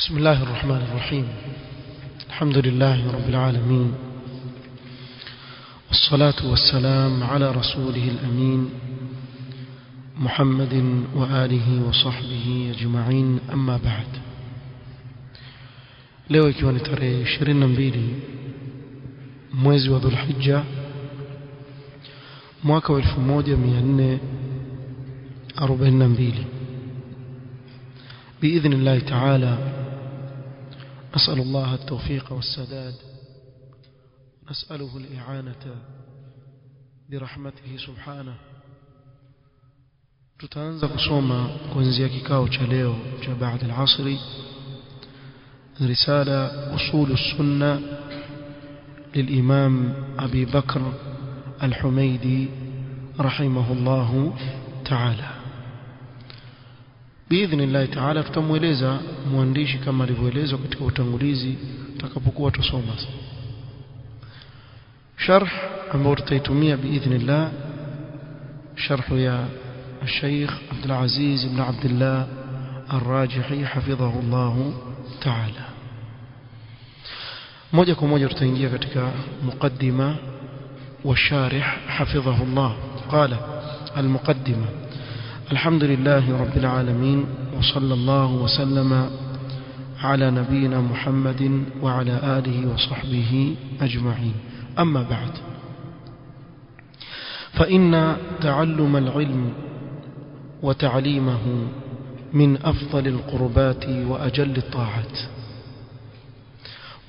بسم الله الرحمن الرحيم. الحمد لله رب العالمين، والصلاة والسلام على رسوله الأمين محمد وآله وصحبه أجمعين، أما بعد. leo ikiwa ni tarehe 22 mwezi wa Dhulhijja mwaka wa 1442 بإذن الله تعالى نسأل الله التوفيق والسداد، نسأله الإعانة برحمته سبحانه. tutaanza kusoma kuanzia kikao cha leo cha baada al-asri رسالة أصول السنة للإمام أبي بكر الحميدي رحمه الله تعالى. بإذن الله تعالى tutamueleza mwandishi kama alivyoelezwa katika utangulizi tutakapokuwa tusoma sharh ambao tutaitumia بإذن الله شرح يا الشيخ عبد العزيز بن عبد الله الراجحي حفظه الله تعالى. moja kwa moja tutaingia katika muqaddima wa sharih حفظه الله. قال المقدمة: الحمد لله رب العالمين، وصلى الله وسلم على نبينا محمد وعلى آله وصحبه أجمعين، أما بعد، فإن تعلم العلم وتعليمه من أفضل القربات وأجل الطاعات،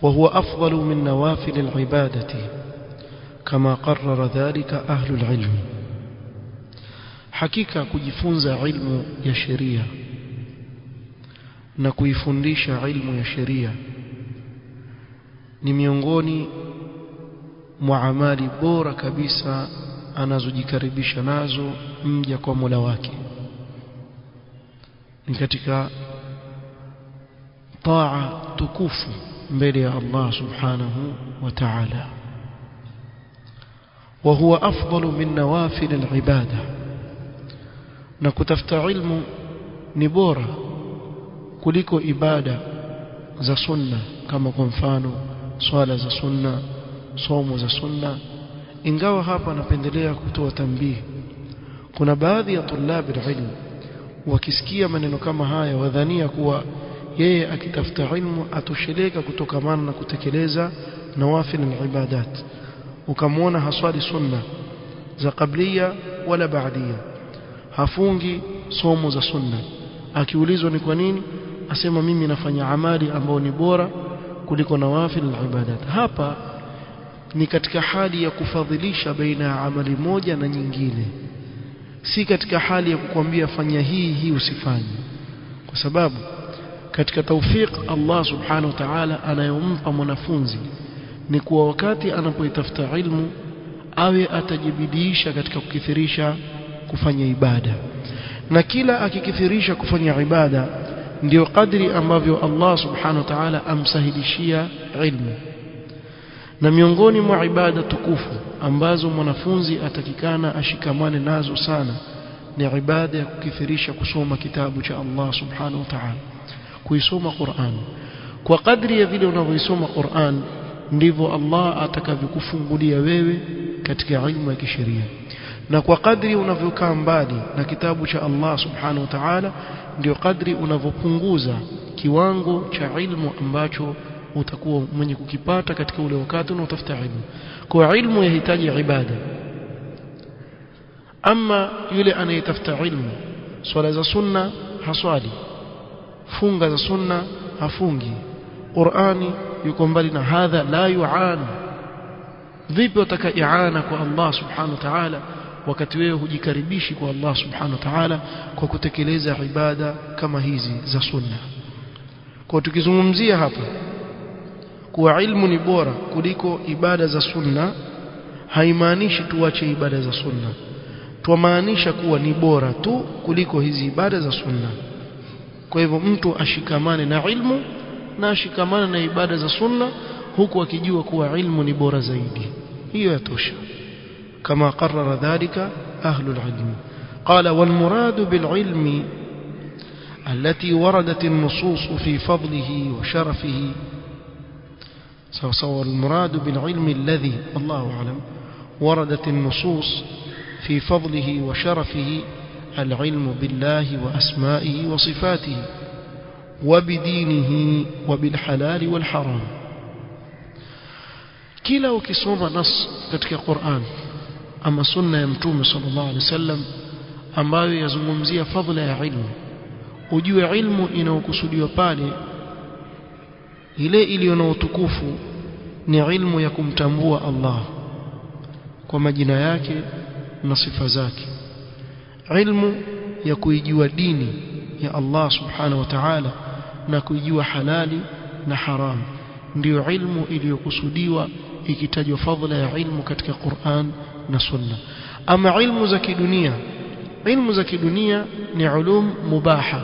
وهو أفضل من نوافل العبادة كما قرر ذلك أهل العلم. hakika kujifunza ilmu ya sheria na kuifundisha ilmu ya sheria ni miongoni mwa amali bora kabisa anazojikaribisha nazo mja kwa Mola wake. Ni katika taa tukufu mbele ya Allah subhanahu wa ta'ala. وهو أفضل من نوافل العبادة، na kutafuta ilmu ni bora kuliko ibada za sunna, kama kwa mfano swala za sunna, somo za sunna. Ingawa hapa napendelea kutoa tambihi, kuna baadhi ya tulabi ilmu wakisikia maneno kama haya wadhania kuwa yeye akitafuta ilmu atosheleka kutokamana na kutekeleza nawafil al-ibadat, ukamwona haswali sunna za qabliya wala baadia, hafungi somo za sunna. Akiulizwa ni kwa nini, asema mimi nafanya amali ambayo ni bora kuliko nawafil al-ibadat. Hapa ni katika hali ya kufadhilisha baina ya amali moja na nyingine, si katika hali ya kukwambia fanya hii usifanye, kwa sababu katika tawfik Allah subhanahu wa ta'ala anayompa mwanafunzi ni kuwa wakati anapoitafuta ilmu awe atajibidiisha katika kukithirisha kufanya ibada, na kila akikithirisha kufanya ibada ndio kadri ambavyo Allah subhanahu wa ta'ala amsahilishia ilmu. Na miongoni mwa ibada tukufu ambazo mwanafunzi atakikana ashikamane nazo sana ni ibada ya kukithirisha kusoma kitabu cha Allah subhanahu wa ta'ala, kuisoma Qur'an. Kwa kadri ya vile unavyoisoma Qur'an ndivyo Allah atakavyokufungulia wewe katika ilmu ya kisheria, na kwa kadri unavyokaa mbali na kitabu cha Allah subhanahu wa ta'ala ndio kadri unavyopunguza kiwango cha ilmu ambacho utakuwa mwenye kukipata katika ule wakati unaotafuta ilmu. Kwa ilmu yahitaji ibada. Ama yule anayetafuta ilmu, swala za sunna haswali, funga za sunna hafungi, Qur'ani yuko mbali na hadha, la yu'an. Vipi utaka i'ana kwa Allah subhanahu wa ta'ala wakati wewe hujikaribishi kwa Allah subhanahu wa ta'ala kwa kutekeleza ibada kama hizi za sunna? Kwa tukizungumzia hapa kuwa ilmu ni bora kuliko ibada za sunna, haimaanishi tuache ibada za sunna, twamaanisha kuwa ni bora tu kuliko hizi ibada za sunna. Kwa hivyo mtu ashikamane na ilmu na ashikamane na ibada za sunna huku akijua kuwa ilmu ni bora zaidi. Hiyo yatosha, kama qarrara dhalika ahlul ilm. Qala wal muradu bil ilmi التي وردت النصوص في فضله وشرفه. سواء المراد بالعلم الذي الله أعلم وردت النصوص في فضله وشرفه العلم بالله وأسمائه وصفاته وبدينه وبالحلال والحرام. كلا ukisoma nas katika Qur'an ama sunna ya Mtume sallallahu alaihi wasallam ambayo yazungumzia fadhila ya ilmu, ujue ilmu inayokusudiwa pale ile iliyo na utukufu ni ilmu ya kumtambua Allah kwa majina yake na sifa zake, ilmu ya kuijua dini ya Allah subhanahu wa ta'ala na kuijua halali na haram. Ndio ilmu iliyokusudiwa ikitajwa fadhila ya ilmu katika Qur'an na Sunna. Ama ilmu za kidunia, ilmu za kidunia ni ulum mubaha,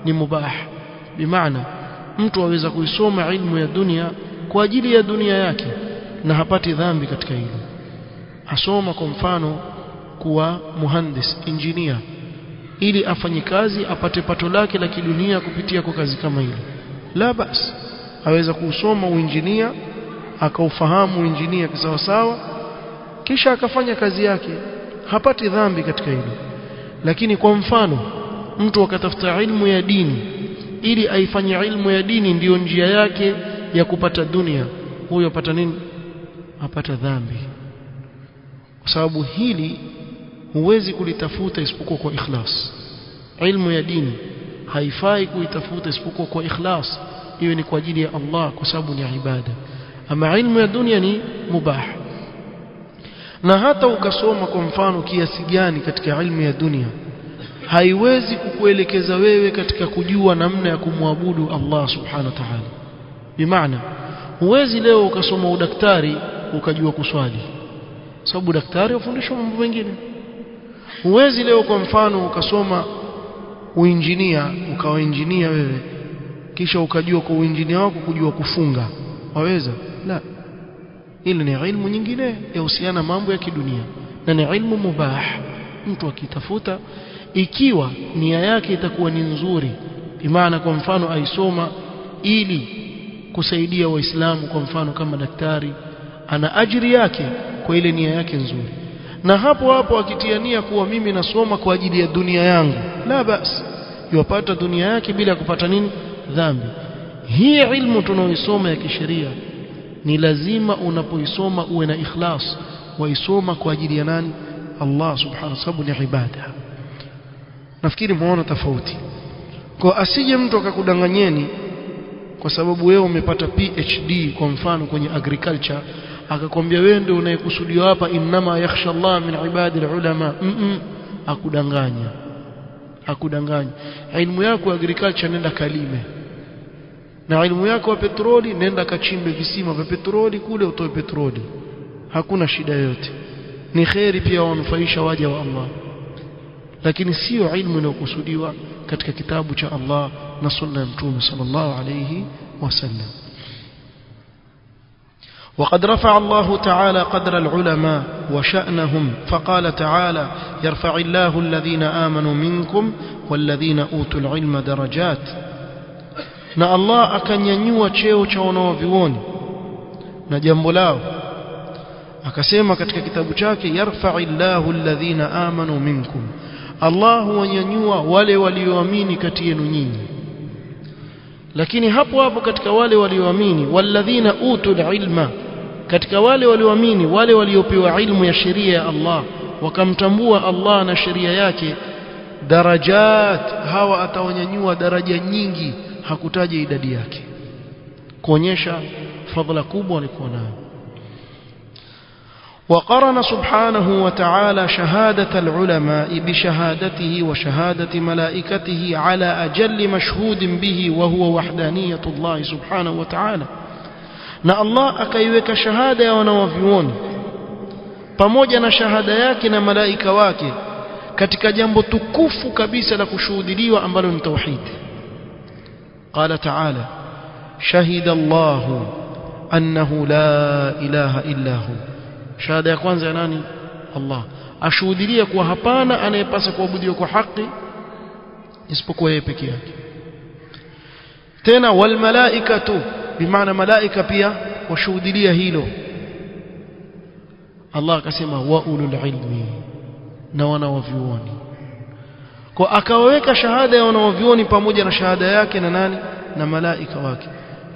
ni mubah, bimaana mtu aweza kuisoma ilmu ya dunia kwa ajili ya dunia yake na hapati dhambi katika hilo. Asoma kwa mfano kuwa muhandis, engineer, ili afanye kazi apate pato lake la kidunia kupitia kwa kazi kama hilo, la bas. Aweza kusoma uinjinia akaufahamu uinjinia kisawa sawa, kisha akafanya kazi yake, hapati dhambi katika hilo. Lakini kwa mfano mtu akatafuta ilmu ya dini ili aifanye ilmu ya dini ndiyo njia yake ya kupata dunia, huyo apata nini? Apata dhambi. Kwa sababu hili huwezi kulitafuta isipokuwa kwa ikhlas. Ilmu ya dini haifai kuitafuta isipokuwa kwa ikhlas, iwe ni kwa ajili ya Allah, kwa sababu ni ibada. Ama ilmu ya dunia ni mubah. Na hata ukasoma kwa mfano kiasi gani katika ilmu ya dunia, haiwezi kukuelekeza wewe katika kujua namna ya kumwabudu Allah subhanahu wa ta'ala. Bimaana huwezi leo ukasoma udaktari ukajua kuswali, sababu daktari hufundishwa mambo mengine. Huwezi leo kwa mfano ukasoma uinjinia ukawa injinia wewe kisha ukajua kwa uinjinia wako kujua kufunga, waweza? La. Ile ni ilmu nyingine yahusiana mambo ya kidunia na ni ilmu mubah. Mtu akitafuta ikiwa nia yake itakuwa ni nzuri, bimaana kwa mfano aisoma ili kusaidia waislamu, kwa mfano kama daktari, ana ajiri yake kwa ile nia yake nzuri. Na hapo hapo akitia nia kuwa mimi nasoma kwa ajili ya dunia yangu, la basi, yupata dunia yake bila kupata nini? Dhambi. Hii ilmu tunaoisoma ya kisheria ni lazima unapoisoma uwe na ikhlas, waisoma kwa ajili ya nani? Allah subhanahu wa ta'ala, ni ibada. Nafikiri muone tofauti. Kwa asije mtu akakudanganyeni kwa sababu wewe umepata PhD kwa mfano kwenye agriculture, akakwambia wewe ndio unayekusudiwa hapa, inma yakhsha Allah min ibadil ulama. Akudanganya, akudanganya. Ilmu yako agriculture nenda kalime, na ilmu yako ya petroli nenda kachimbe visima vya petroli kule utoe petroli, hakuna shida yote. Ni khairi pia wanufaisha waja wa Allah, lakini sio ilmu inayokusudiwa katika kitabu cha Allah na sunna ya Mtume sallallahu alayhi wasallam. وقد رفع الله تعالى قدر العلماء وشأنهم فقال تعالى: يرفع الله الذين آمنوا منكم والذين أوتوا العلم درجات. na Allah akanyanyua cheo cha wanaovioni na jambo lao, akasema katika kitabu chake: yarfa'illahu alladhina amanu minkum, Allah huwanyanyua wale walioamini kati yenu nyinyi. Lakini hapo hapo katika wale walioamini, walladhina utul ilma, katika wale walioamini, wale waliopewa ilmu ya sheria ya Allah wakamtambua Allah na sheria yake, darajat, hawa atawanyanyua daraja nyingi, hakutaja idadi yake, kuonyesha fadhila kubwa alikuwa nayo. وقرن سبحانه وتعالى شهادة العلماء بشهادته وشهادة ملائكته على أجل مشهود به وهو وحدانية الله سبحانه وتعالى. na Allah akaiweka shahada ya wanawavyuoni pamoja na shahada yake na malaika wake katika jambo tukufu kabisa la kushuhudiliwa ambalo ni tauhid. قال تعالى: شهد الله أنه لا إله إلا هو. shahada ya kwanza ya nani? Allah. Ashuhudilia kuwa hapana anayepasa kuabudiwa kwa haki isipokuwa yeye peke yake. Tena wal malaikatu, bimaana malaika pia washuhudia hilo. Allah akasema wa ulul ilmi, na wanawavyuoni. Kwa akaweka shahada ya wanawavyuoni pamoja na shahada yake na nani? Na malaika wake.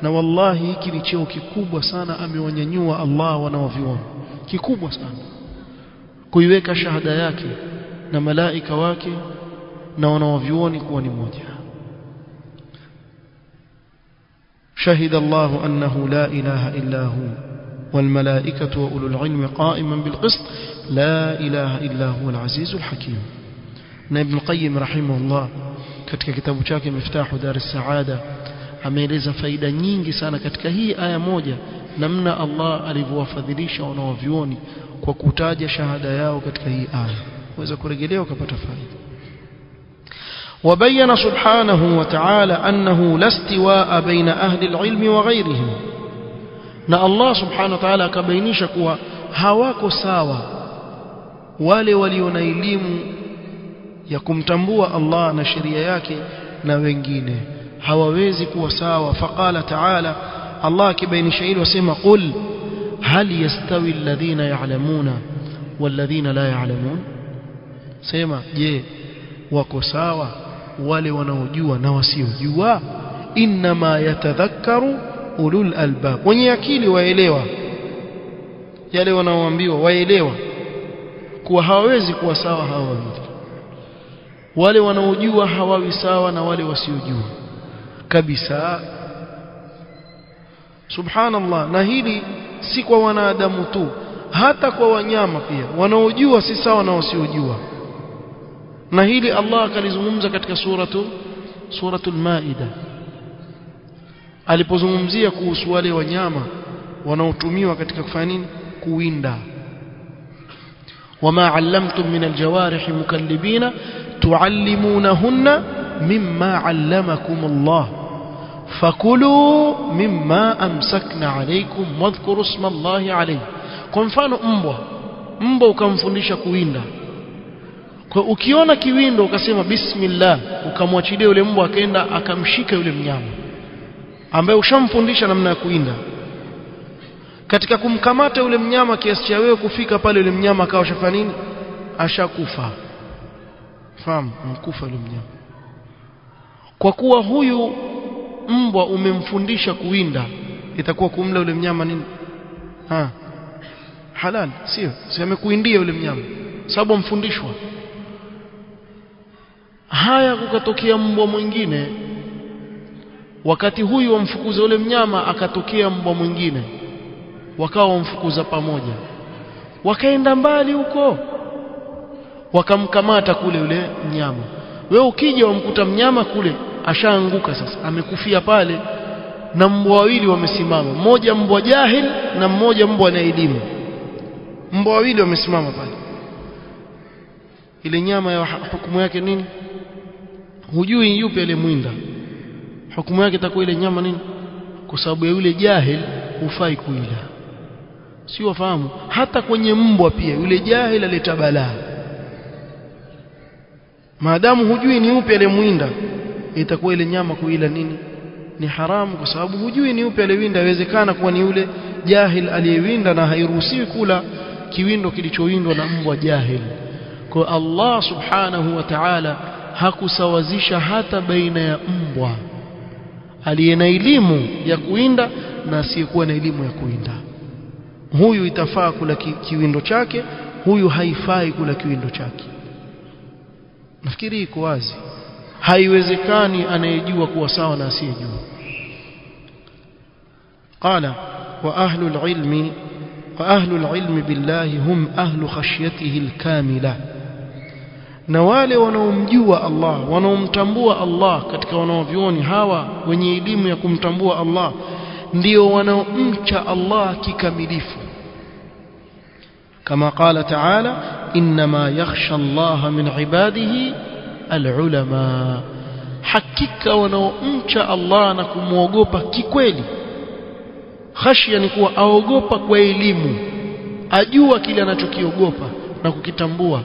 Na wallahi hiki ni cheo kikubwa sana amewanyanyua Allah wanawavyuoni, kikubwa sana, kuiweka shahada yake na malaika wake na wanawavyuoni kuwa ni moja. شهد الله أنه لا إله إلا هو والملائكة وأولو العلم قائما بالقسط لا إله إلا هو العزيز الحكيم. ابن القيم رحمه الله katika kitabu chake Miftahu Daris Saada ameeleza faida nyingi sana katika hii aya moja, namna Allah alivyowafadhilisha wanaovyuoni kwa kutaja shahada yao katika hii aya. Waweza kurejelea ukapata faida. وبين سبحانه وتعالى أنه لا استواء بين أهل العلم وغيرهم. na Allah subhanahu wa ta'ala akabainisha kuwa hawako sawa wale walio na elimu ya kumtambua Allah na sheria yake na wengine, hawawezi kuwa sawa. Faqala ta'ala, Allah akibainisha hilo wasema qul hal yastawi alladhina ya'lamuna walladhina la ya'lamun, sema je, wako sawa wale wanaojua na wasiojua? Inma yatadhakkaru ulul albab, wenye akili waelewa yale wanaoambiwa, waelewa kuwa hawawezi kuwa sawa hawa wawili. Wale wanaojua hawawi sawa na wale wasiojua kabisa. Subhanallah. Na hili si kwa wanadamu tu, hata kwa wanyama pia wanaojua si sawa na wasiojua. na hili Allah akalizungumza katika suratul Maida alipozungumzia kuhusu wale wanyama wanaotumiwa katika kufanya nini? Kuwinda. wama allamtum min aljawarih mukallibina tuallimunahunna mimma allamakum Allah fakulu mimma amsakna alaykum wadhkuru isma Allahi alayhi. Kwa mfano mbwa ukamfundisha kuwinda. Kwa ukiona kiwindo ukasema bismillah, ukamwachilia yule mbwa akaenda akamshika yule mnyama ambaye ushamfundisha namna ya kuwinda, katika kumkamata yule mnyama kiasi cha wewe kufika pale yule mnyama akawa shafanya nini? Ashakufa. Fahamu, mkufa yule mnyama. Kwa kuwa huyu mbwa umemfundisha kuwinda, itakuwa kumla yule mnyama nini? Halal, sio? Si amekuindia yule mnyama sababu mfundishwa. Haya kukatokea mbwa mwingine, wakati huyu wamfukuza yule mnyama akatokea mbwa mwingine, wakawa wamfukuza pamoja, wakaenda mbali huko wakamkamata kule yule mnyama. Wewe ukija wamkuta mnyama kule ashaanguka, sasa amekufia pale, na mbwa wawili wamesimama, mmoja mbwa jahil na mmoja mbwa na elimu. Mbwa wawili wamesimama pale. Ile nyama ya hukumu yake nini? Hujui yupi alimwinda, hukumu yake itakuwa ile nyama nini? Kwa sababu ya yule jahil hufai kuila. Si wafahamu? Hata kwenye mbwa pia yule jahil aleta balaa. Maadamu hujui ni yupi alimwinda, itakuwa ile nyama kuila nini? Ni haramu, kwa sababu hujui ni yupi aliwinda. Inawezekana kuwa ni yule jahil aliyewinda, na hairuhusiwi kula kiwindo kilichowindwa na mbwa jahil. Kwa Allah subhanahu wa ta'ala hakusawazisha hata baina ya mbwa aliye na elimu ya kuwinda na asiyekuwa na elimu ya kuwinda. Huyu itafaa kula kiwindo chake, huyu haifai kula kiwindo chake. Nafikiri iko wazi. Haiwezekani anayejua kuwa sawa na asiyejua. Qala wa ahlul ilmi billahi hum ahlu khashyatihi alkamila. Na wale wanaomjua Allah, wanaomtambua Allah katika wanaovioni hawa wenye elimu ya kumtambua Allah, ndio wanaomcha Allah kikamilifu. Kama qala ta'ala, inma yakhsha Allah min ibadihi alulama. Hakika wanaomcha Allah na kumwogopa kikweli. Khashya ni kuwa aogopa kwa elimu, ajua kile anachokiogopa na kukitambua.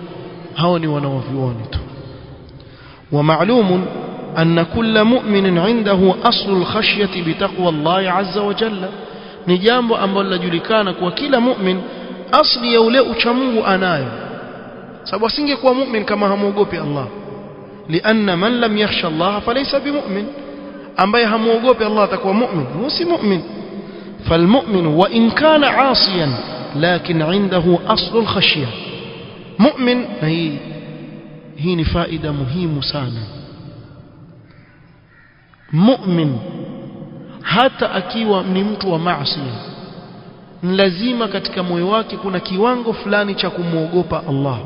Hao ni wanaovioni tu. ومعلوم أن كل مؤمن عنده أصل الخشية بتقوى الله عز وجل نجامب أمبال لجلكانك وكل مؤمن أصل يولئ شمه أنايو سبب سنجك ومؤمن كما هموغوبي الله لأن من لم يخشى الله فليس بمؤمن أما هموغوبي الله تكوى مؤمن هو مؤمن فالمؤمن وإن كان عاصيا لكن عنده أصل الخشية مؤمن هي فائدة مهمة sana mu'min hata akiwa ni mtu wa maasi ni lazima katika moyo wake kuna kiwango fulani cha kumuogopa Allah.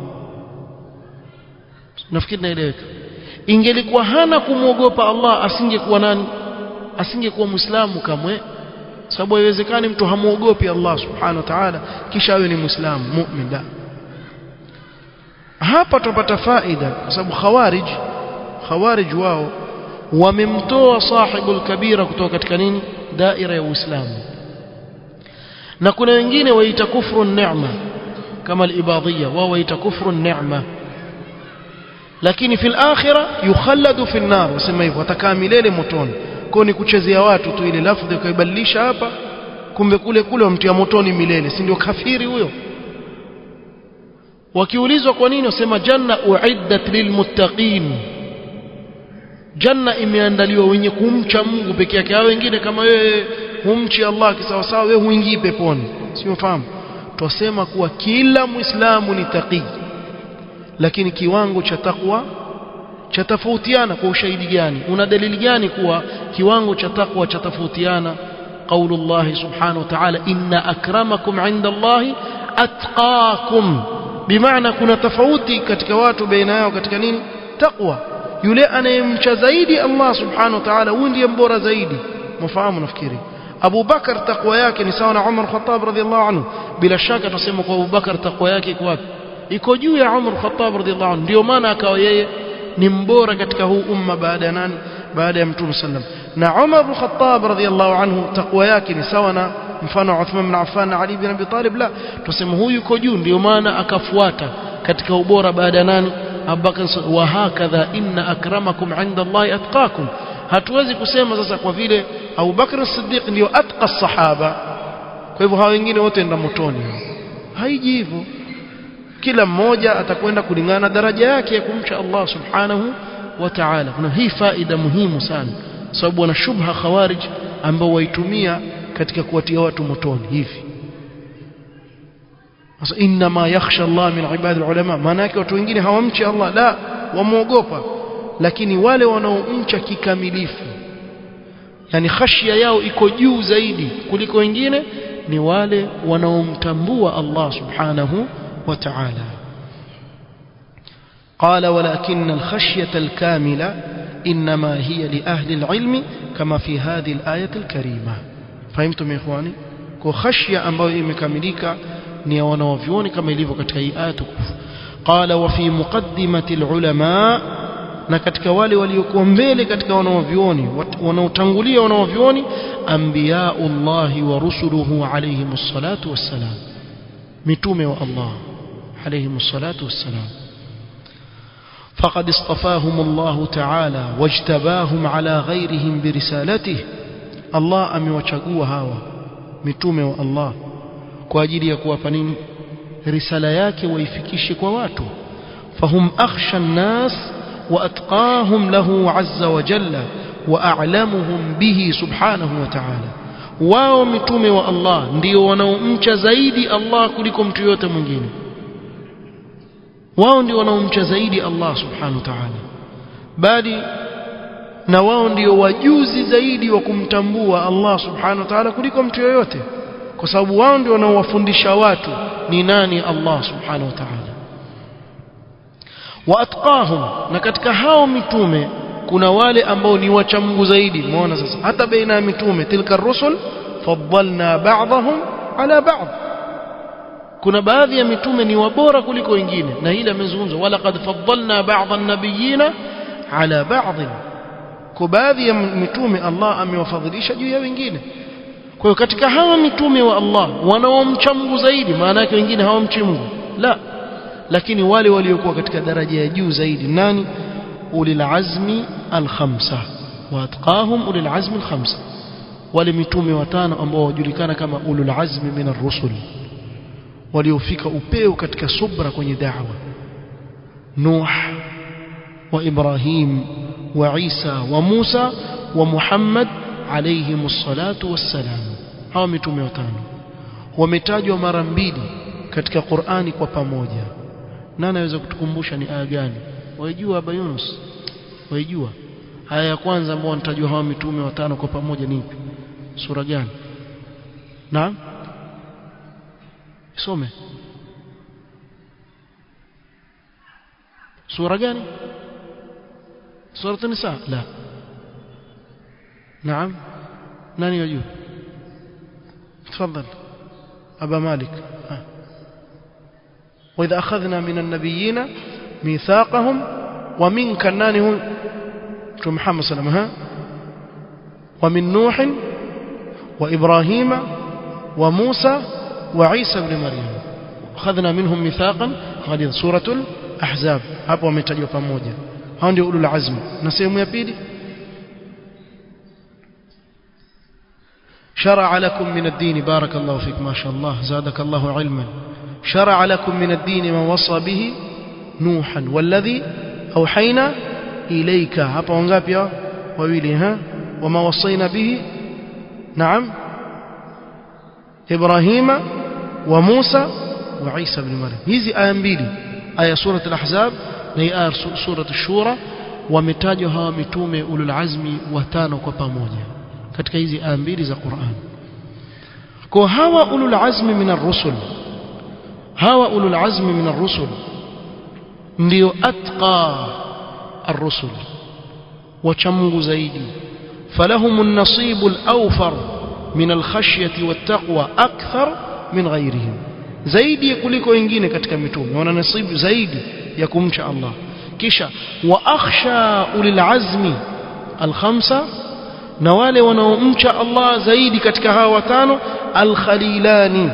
Nafikiri naeleweka. Ingelikuwa hana kumuogopa Allah asingekuwa nani? Asingekuwa Muislamu kamwe. Sababu haiwezekani mtu hamuogopi Allah subhanahu wa ta'ala kisha awe ni Muislamu mu'min. La. Hapa tupata faida kwa sababu khawarij wao wamemtoa sahibul kabira kutoka katika nini? Daira ya Uislamu. Na kuna wengine waita kufru neema kama al-ibadiyya wao waita kufru neema, lakini fil akhirah yukhalladu fi an-nar, wasema hivyo atakaa milele motoni. Kwa ni kuchezea watu tu ile lafdhi kaibadilisha hapa, kumbe kule wamtia motoni milele, si ndio kafiri huyo? Wakiulizwa kwa nini wasema janna uiddat lilmuttaqin, janna imeandaliwa wenye kumcha Mungu peke yake. Hao wengine kama wewe humchi Allah kisawa sawa, wewe huingii peponi, sio fahamu? Tusema kuwa kila Muislamu ni taqi, lakini kiwango cha takwa cha tofautiana. Kwa ushahidi gani? Una dalili gani kuwa kiwango cha takwa cha tofautiana? Qaulullah subhanahu wa ta'ala, inna akramakum 'inda Allahi atqakum, bimaana kuna tofauti katika watu baina yao katika nini? Takwa. Yule anayemcha zaidi Allah subhanahu wa ta'ala huyo ndiye mbora zaidi. Mfahamu? Nafikiri Abu Bakar takwa yake ni sawa na Umar Khattab radhiallahu anhu. Bila shaka tuseme kwa Abu Bakar takwa yake iko wapi? Iko juu ya Umar Khattab radhiallahu anhu. Ndio maana akawa yeye ni mbora katika huu umma baada ya nani? Baada ya Mtume sallam. Na Umar Khattab radhiallahu anhu takwa yake ni sawa na mfano Uthman bin Affan na Ali bin Abi Talib? La, tuseme huyu yuko juu, ndio maana akafuata katika ubora baada ya nani? Abu Bakar. Wa hakadha inna akramakum 'inda Allahi atqakum. Hatuwezi kusema sasa kwa vile Abu Bakr as-Siddiq ndio atqa sahaba, kwa hivyo hao wengine wote ndio motoni. Haiji hivyo. Kila mmoja atakwenda kulingana na daraja yake ya kumcha Allah subhanahu wa ta'ala. Kuna hii faida muhimu sana, sababu wana shubha khawarij ambao waitumia katika kuwatia watu motoni hivi. Sasa inna ma yakhsha Allah min ibadil ulama, maana yake watu wengine hawamchi Allah, la, wamuogopa. Lakini wale wanaomcha kikamilifu, yani khashia yao iko juu zaidi kuliko wengine, ni wale wanaomtambua Allah subhanahu wa ta'ala. Qala walakin alkhashyata alkamila inma hiya li ahli alilm kama fi hadhihi alayat alkarima. Fahimtum ikhwani? Kwa khashya ambayo imekamilika ni ya wanaovioni kama ilivyo katika hii aya tukufu. Qala wa fi muqaddimati alulama, na katika wale waliokuwa mbele katika wanaovioni wanaotangulia wanaovioni, anbiyaullahi wa rusuluhu alayhimus salatu wassalam, mitume wa Allah alayhimus salatu wassalam. فقد اصطفاهم الله تعالى واجتباهم على غيرهم برسالته. الله amewachagua hawa mitume wa Allah kwa ajili ya kuwapa nini? Risala yake waifikishe kwa watu. Fahum akhsha an-nas wa atqahum lahu azza wa jalla wa a'lamuhum bihi subhanahu wa ta'ala. Wao mitume wa Allah ndio wanaomcha zaidi Allah kuliko mtu yote mwingine. Wao ndio wanaomcha zaidi Allah subhanahu wa ta'ala, bali na wao ndio wajuzi zaidi wa kumtambua Allah subhanahu wa ta'ala kuliko mtu yoyote, kwa sababu wao ndio wanaowafundisha watu ni nani Allah subhanahu wa ta'ala. Wa atqahum, na katika hao mitume kuna wale ambao ni wacha Mungu zaidi. Muona sasa hata baina ya mitume, tilka ar-rusul faddalna ba'dahum ala ba'd, kuna baadhi ya mitume ni wabora kuliko wengine, na hili amezungumza wala qad faddalna ba'd an-nabiyina ala ba'd. Kwa baadhi ya mitume Allah amewafadhilisha juu ya wengine. Kwa hiyo katika hawa mitume wa Allah wanaomcha Mungu zaidi, maana yake wengine hawamchi Mungu, la, lakini wale waliokuwa katika daraja ya juu zaidi nani? ulil azmi al-khamsa wa atqahum ulil azmi al-khamsa, wale mitume watano ambao wajulikana kama ulul azmi min ar-rusul, waliofika upeo katika subra kwenye da'wa: Nuh wa Ibrahim wa Isa wa Musa wa Muhammad alayhimus salatu wassalam. Hawa mitume watano wametajwa mara mbili katika Qur'ani kwa pamoja. Nani anaweza kutukumbusha ni aya gani? Waijua Aba Yunus? Waijua aya ya kwanza ambao wanatajwa hawa mitume watano kwa pamoja ni ipi? Sura gani? Naam, some. Sura gani? Sura An-Nisa? La. Naam, nani yajua? تفضل أبا مالك. وإذا أخذنا من النبيين ميثاقهم ومنك النانهم محمد صلى الله عليه وسلم ومن نوح وإبراهيم وموسى وعيسى بن مريم أخذنا منهم ميثاقا غليظا. سورة الأحزاب. hapo wametajwa pamoja. hao ndio ulul azm. Na sehemu ya pili: شرع لكم من الدين، بارك الله فيك ما شاء الله زادك الله علما، شرع لكم من الدين ما وصى به نوحا والذي أوحينا إليك. hapa wangapi hao? wawili. وما وصينا به نعم إبراهيم وموسى وعيسى بن مريم. hizi aya mbili, aya sura al-Ahzab na aya sura ash-Shura, wametajwa hawa mitume ulul azmi watano kwa pamoja katika hizi aya mbili za Qur'an. Kwa hawa ulul azmi min ar-rusul, hawa ulul azmi min ar-rusul ndio atqa ar-rusul, wacha Mungu zaidi. falahum an-nasibu al-awfar min al-khashyati wat-taqwa akthar min ghayrihim, zaidi kuliko wengine katika mitume wana nasibu zaidi ya kumcha Allah. kisha wa akhsha ulil azmi al-khamsa, na wale wanaomcha Allah zaidi katika hawa watano al-khalilani.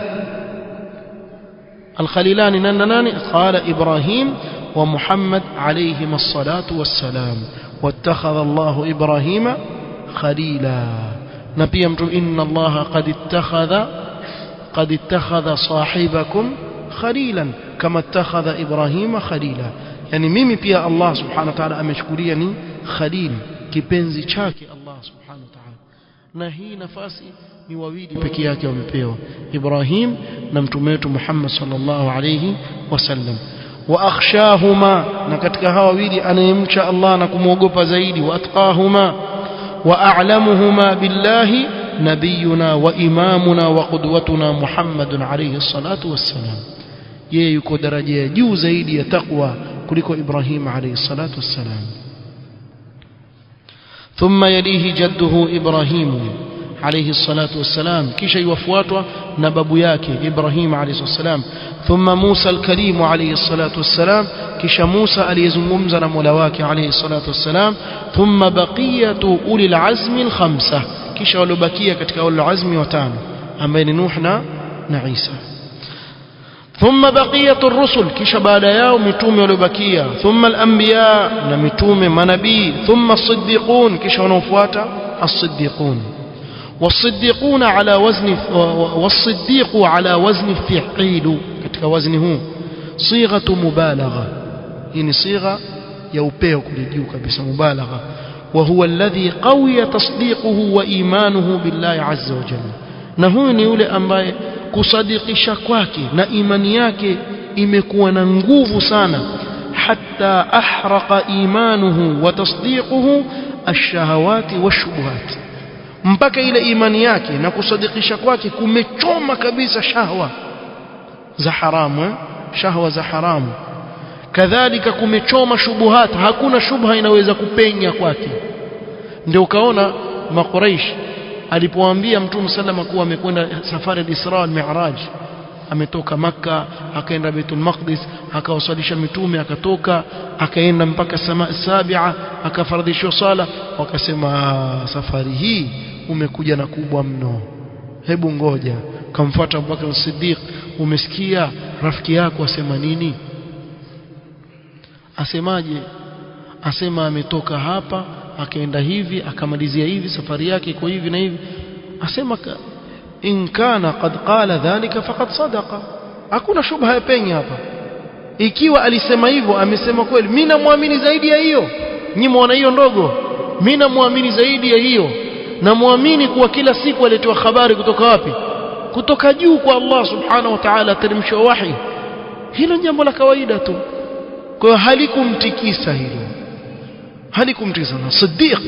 al-khalilani nani? qala Ibrahim wa Muhammad alayhim as-salatu was-salam, wattakhadha Allahu Ibrahima khalila. na pia mtu inna Allah qad ittakhadha sahibakum khalilan kama ittakhadha Ibrahima khalila. yani mimi pia Allah subhanahu wa ta'ala amechukulia ni khalil, kipenzi chake Allah subhanahu wa ta'ala. na hii nafasi ni wawili pekee yake wamepewa, Ibrahim na mtume wetu Muhammad sallallahu alayhi wasallam. wa akhshahuma, na katika hawa wawili anayemcha Allah na kumwogopa zaidi, wa atqahuma wa a'lamuhuma billahi nabiyuna wa imamuna wa qudwatuna Muhammadun alayhi salatu wassalam. yeye yuko daraja ya juu zaidi ya taqwa kuliko Ibrahim alayhi salatu wassalam. ثم يليه جده إبراهيم عليه الصلاة والسلام، كيش يوفواتوا نبابو ياكي إبراهيم عليه الصلاة والسلام. ثم موسى الكليم عليه الصلاة والسلام، كيش موسى اليزممزن ملواكي عليه الصلاة والسلام. ثم بقية أولي العزم الخمسة، كيش أولو بكية كتك أولو العزم وتان أمين نوحنا نعيسى. ثم بقية الرسل، كيش بعد يوم متوم ولبكية. ثم الأنبياء نمتوم منبي. ثم الصديقون، كيش ونفواتا الصديقون. والصديقون على وزن، والصديق على وزن فعيل، كتك وزنه صيغة مبالغة، يعني صيغة يوبيه كل بس مبالغة. وهو الذي قوي تصديقه وإيمانه بالله عز وجل. نهوني يولي أمباي kusadikisha kwake na imani yake imekuwa na nguvu sana, hatta ahraqa imanuhu wa tasdiquhu ash-shahawati wash-shubuhat, mpaka ile imani yake na kusadikisha kwake kumechoma kabisa shahwa za haramu, shahwa za haramu. kadhalika kumechoma shubuhat, hakuna shubha inaweza kupenya kwake. ndio ukaona Makuraish alipoambia Mtume sallama kuwa amekwenda safari ya Isra wal Mi'raj, ametoka Makka akaenda Baitul Maqdis, akawasalisha mitume, akatoka akaenda mpaka samaa sabia, akafaradhishwa sala. Wakasema safari hii umekuja na kubwa mno, hebu ngoja. Kamfuata Abubakar Siddiq, umesikia rafiki yako asema nini? Asemaje? asema ametoka hapa akaenda hivi akamalizia hivi, safari yake iko hivi na hivi, asema in kana qad qala dhalika faqad sadaqa, hakuna shubha ya penye hapa. Ikiwa alisema hivyo amesema kweli. Mimi namuamini zaidi ya hiyo. Nyinyi muona hiyo ndogo? Mimi namuamini zaidi ya hiyo. Namuamini kuwa kila siku alitoa habari kutoka wapi? Kutoka juu kwa Allah subhanahu wa ta'ala, teremsho wahi. Hilo jambo la kawaida tu. Kwa hiyo halikumtikisa hilo, halikumtikisa. Na Siddiq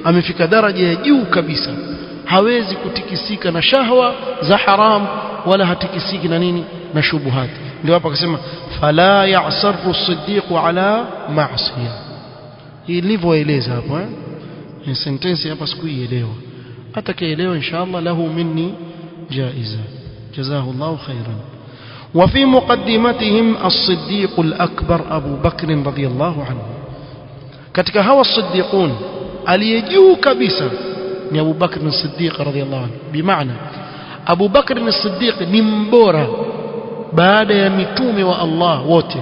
amefika daraja ya juu kabisa, hawezi kutikisika na shahwa za haram wala hatikisiki na nini, na shubuhati. Ndio hapa akasema fala ya'sarru as-siddiq ala ma'siyah. Hii nilivyoeleza hapo ni sentence hapa, sikuielewa. Atakayeelewa inshallah lahu minni jaiza, jazahu Allahu khairan. وفي مقدمتهم الصديق الأكبر أبو بكر رضي الله عنه. katika hawa الصديقون aliyejuu kabisa ni Abu Bakr as-Siddiq radhiyallahu anhu. Bimaana Abu Bakr as-Siddiq ni mbora baada ya mitume wa Allah wote,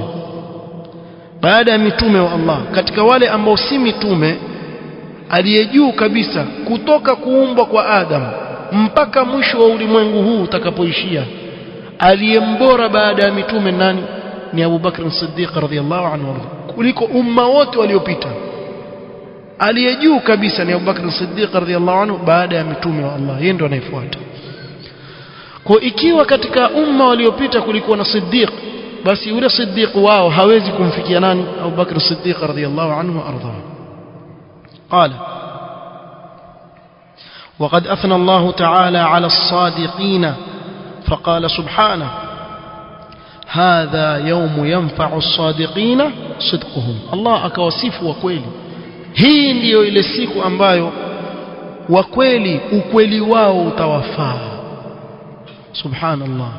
baada ya mitume wa Allah. Katika wale ambao si mitume, aliyejuu kabisa kutoka kuumbwa kwa Adam mpaka mwisho wa ulimwengu huu utakapoishia, aliyembora baada ya mitume nani? Ni Abu Bakr as-Siddiq radhiyallahu anhu, kuliko umma wote waliopita. Aliyejuu kabisa ni Abu Bakr as-Siddiq radhiyallahu anhu baada ya mitume wa Allah, yeye ndo anayefuata. Kwa ikiwa katika umma waliopita kulikuwa na Siddiq, basi yule Siddiq wao hawezi kumfikia nani? Abu Bakr as-Siddiq radhiyallahu anhu arda. قال وقد أثنى الله تعالى على الصادقين فقال سبحانه هذا يوم ينفع الصادقين صدقهم. الله akawasifu wa kweli. Hii ndiyo ile siku ambayo wa kweli ukweli wao utawafaa. Subhanallah,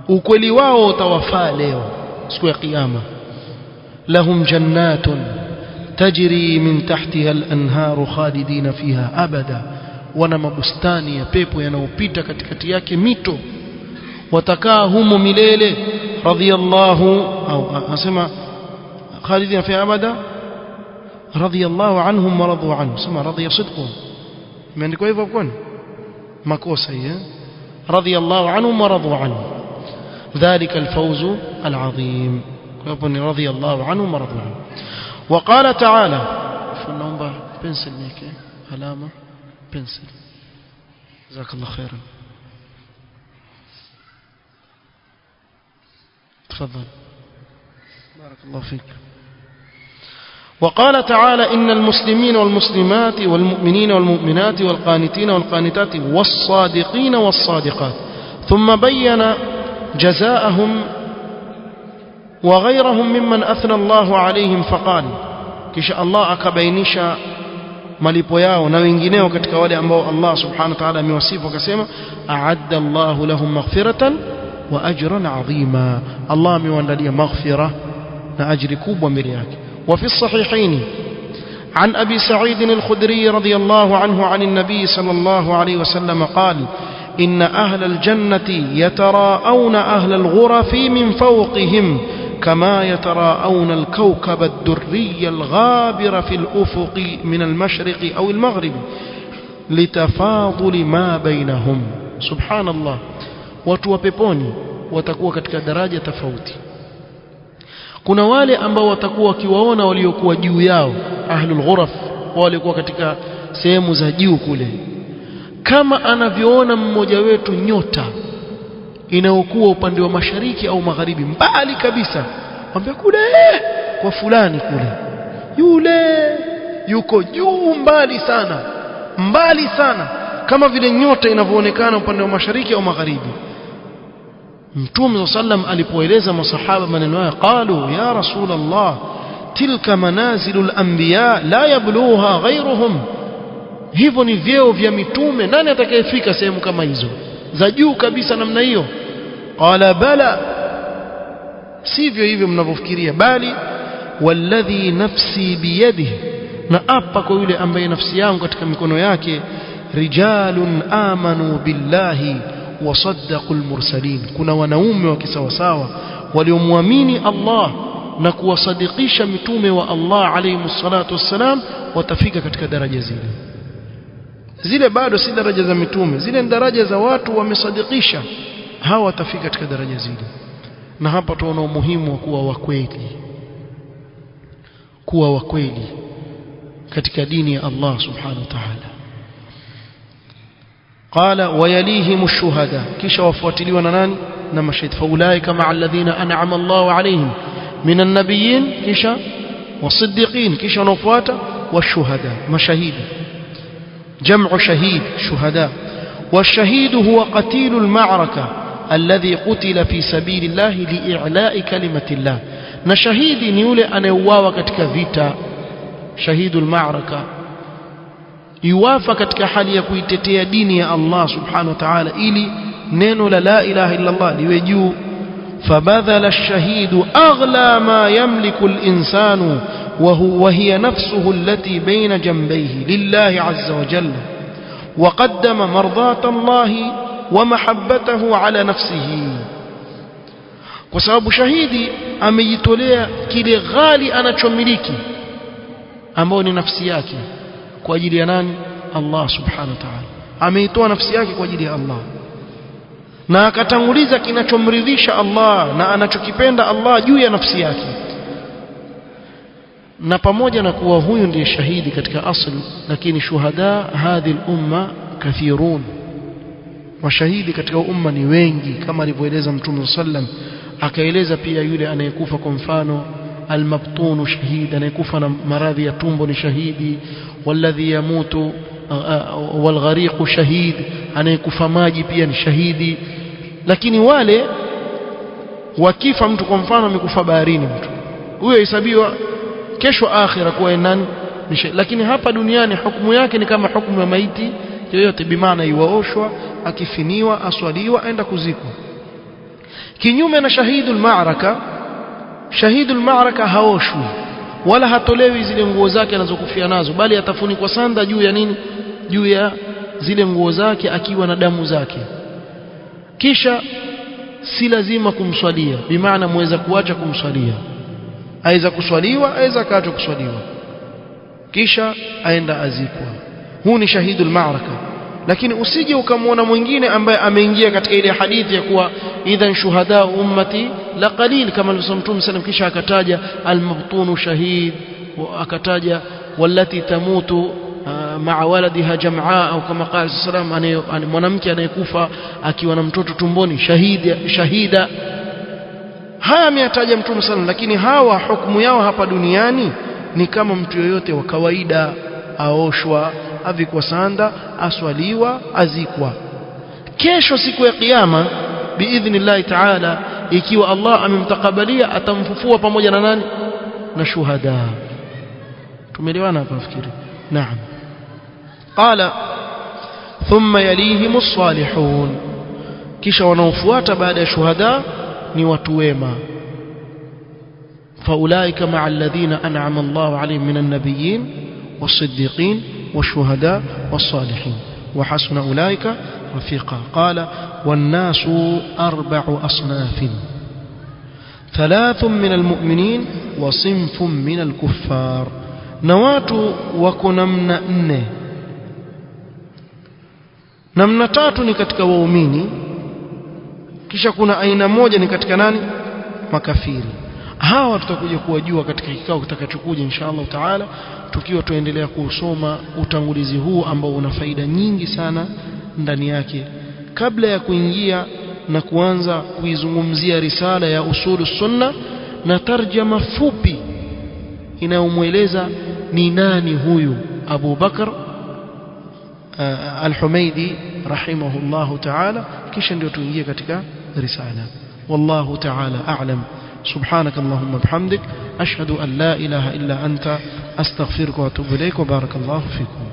ukweli wao utawafaa leo siku ya kiyama. lahum jannatun tajri min tahtiha al-anharu khalidina fiha abada, wana mabustani ya pepo yanayopita katikati yake mito, watakaa humo milele. radhiyallahu au asema khalidina fiha abada radhiyallahu anhum wa radu anhu. Sema radhiya sidqun, imeandikwa hivyo kwani makosa hii. radhiyallahu anhum wa radu anhu dhalika al-fawz al-azim. kwa hivyo radhiyallahu anhum wa radu anhu. وقال تعالى فنومبا بنسل ميكي علامة بنسل جزاك الله خيرا تفضل بارك الله فيك. وقال تعالى إن المسلمين والمسلمات والمؤمنين والمؤمنات والقانتين والقانتات والصادقين والصادقات، ثم بين جزاءهم وغيرهم ممن أثنى الله عليهم فقال kisha Allah akabainisha malipo yao na wengineo katika wale ambao Allah subhanahu wa ta'ala amewasifu, akasema a'adda Allahu lahum maghfiratan wa ajran 'azima. Allah amewaandalia maghfira na ajri kubwa mbele yake. wa fi sahihaini عن أبي سعيد الخدري رضي الله عنه عن النبي صلى الله عليه وسلم قال إن أهل الجنة يتراءون أهل الغرف من فوقهم كما يتراءون الكوكب الدري الغابر في الأفق من المشرق أو المغرب لتفاضل ما بينهم. سبحان الله. watu wa peponi watakuwa katika daraja tofauti. Kuna wale ambao watakuwa wakiwaona waliokuwa juu yao, ahlul ghuraf, waliokuwa katika sehemu za juu kule, kama anavyoona mmoja wetu nyota inayokuwa upande wa mashariki au magharibi, mbali kabisa. Mwambie kule kwa fulani kule, yule yuko juu mbali sana, mbali sana, kama vile nyota inavyoonekana upande wa mashariki au magharibi. Mtume sallam alipoeleza masahaba maneno haya, qalu ya rasul Allah tilka manazilul anbiya la yabluha ghayruhum, hivyo ni vyeo vya mitume, nani atakayefika sehemu kama hizo za juu kabisa namna hiyo? Qala bala, sivyo hivyo mnavyofikiria, bali walladhi nafsi biyadihi, na apa kwa yule ambaye nafsi yangu katika mikono yake, rijalun amanu billahi wasaddaqul mursalin, kuna wanaume wa kisawasawa waliomwamini Allah na kuwasadikisha mitume wa Allah alayhi salatu wassalam, watafika katika daraja zile bado si daraja za mitume, zile ni daraja za watu wamesadikisha, hawa watafika katika daraja zile. Na hapa tunaona umuhimu wa kuwa wa kweli katika dini ya Allah subhanahu wa ta'ala. Qala wayalihim ash-shuhada, kisha wafuatiliwa na nani? Na mashahidi. Faulaika ma'a alladhina an'ama Allahu alayhim minan nabiyyin, kisha wasiddiqin, kisha wanafuata washuhada, mashahidi. جمع شهيد شهداء. والشهيد هو قتيل المعركة الذي قتل في سبيل الله لإعلاء كلمة الله. نشهيد نيولي أن يواوا katika vita, shahidul ma'raka yuwafa katika hali ya kuitetea dini ya Allah subhanahu wa ta'ala, ili neno la ilaha illa Allah liwe juu. فبذل الشهيد أغلى ما يملك الإنسان وهي نفسه التي بين جنبيه لله عز وجل، وقدم مرضاة الله ومحبته على نفسه. وسبب شهيدي amejitolea kile ghali anachomiliki ambao ni nafsi yake kwa ajili ya nani? Allah subhanahu wa ta'ala. Ameitoa nafsi yake kwa ajili ya Allah na akatanguliza kinachomridhisha Allah na anachokipenda Allah juu ya nafsi yake. Na pamoja na kuwa huyu ndiye shahidi katika asli, lakini shuhada hadhi al-umma kathirun, mashahidi katika umma ni wengi, kama alivyoeleza Mtume sallam. Akaeleza pia yule anayekufa kwa mfano al-mabtunu shahid, anayekufa na maradhi ya tumbo ni shahidi. Walladhi yamutu walghariqu shahid, anayekufa maji pia ni shahidi. Lakini wale wakifa, mtu kwa mfano amekufa baharini, mtu huyo hesabiwa kesho akhira kuwa nani? Lakini hapa duniani hukumu yake ni kama hukumu ya maiti yoyote, bimaana iwaoshwa, akifiniwa, aswaliwa, aenda kuzikwa. Kinyume na shahidul ma'raka haoshwi wala hatolewi zile nguo zake anazokufia nazo, bali atafunikwa sanda juu ya nini? Juu ya zile nguo zake, akiwa na damu zake. Kisha si lazima kumswalia, bimaana muweza kuacha kumswalia, aweza kuswaliwa, aweza kaacha kuswaliwa, kisha aenda azikwa. Huu ni shahidul ma'raka. Lakini usije ukamwona mwingine ambaye ameingia katika ile hadithi ya kuwa idhan shuhada ummati la qalil, kama alivyosema Mtume sallam, kisha akataja al-mabtunu shahid, akataja wallati tamutu ma'a waladiha jam'a, au kama qala sallam, mwanamke anayekufa akiwa na mtoto tumboni shahida. Haya ameyataja Mtume sallam, lakini hawa hukumu yao hapa duniani ni kama mtu yoyote wa kawaida, aoshwa, avikwa sanda, aswaliwa, azikwa. Kesho siku ya kiyama biidhnillahi ta'ala, ikiwa Allah amemtakabalia, atamfufua pamoja na nani? Na shuhada. Tumeelewana hapa nafikiri? Naam. Qala thumma yalihimus salihun, kisha wanaofuata baada ya shuhada ni watu wema. faulaika ma'a alladhina an'ama Allahu alayhim minan nabiyyin was-siddiqin wash-shuhada was-salihin wa hasuna ulaika rafiqa. Qala wan-nasu arba'u asnafin, thalathun min al-mu'minin wa sinfun min al-kuffar. Na watu wako namna nne. Namna tatu ni katika waumini, kisha kuna aina moja ni katika nani? Makafiri. Hawa tutakuja kuwajua katika kikao kitakachokuja insha Allah taala, tukiwa tuendelea kusoma utangulizi huu ambao una faida nyingi sana ndani yake, kabla ya kuingia na kuanza kuizungumzia risala ya usulu sunna na tarjama fupi inayomweleza ni nani huyu Abu Bakr al-Humaydi rahimahullahu ta'ala, kisha ndio tuingie katika risala. Wallahu ta'ala a'lam. سبحانك اللهم وبحمدك أشهد أن لا إله إلا أنت أستغفرك وأتوب إليك وبارك الله فيكم.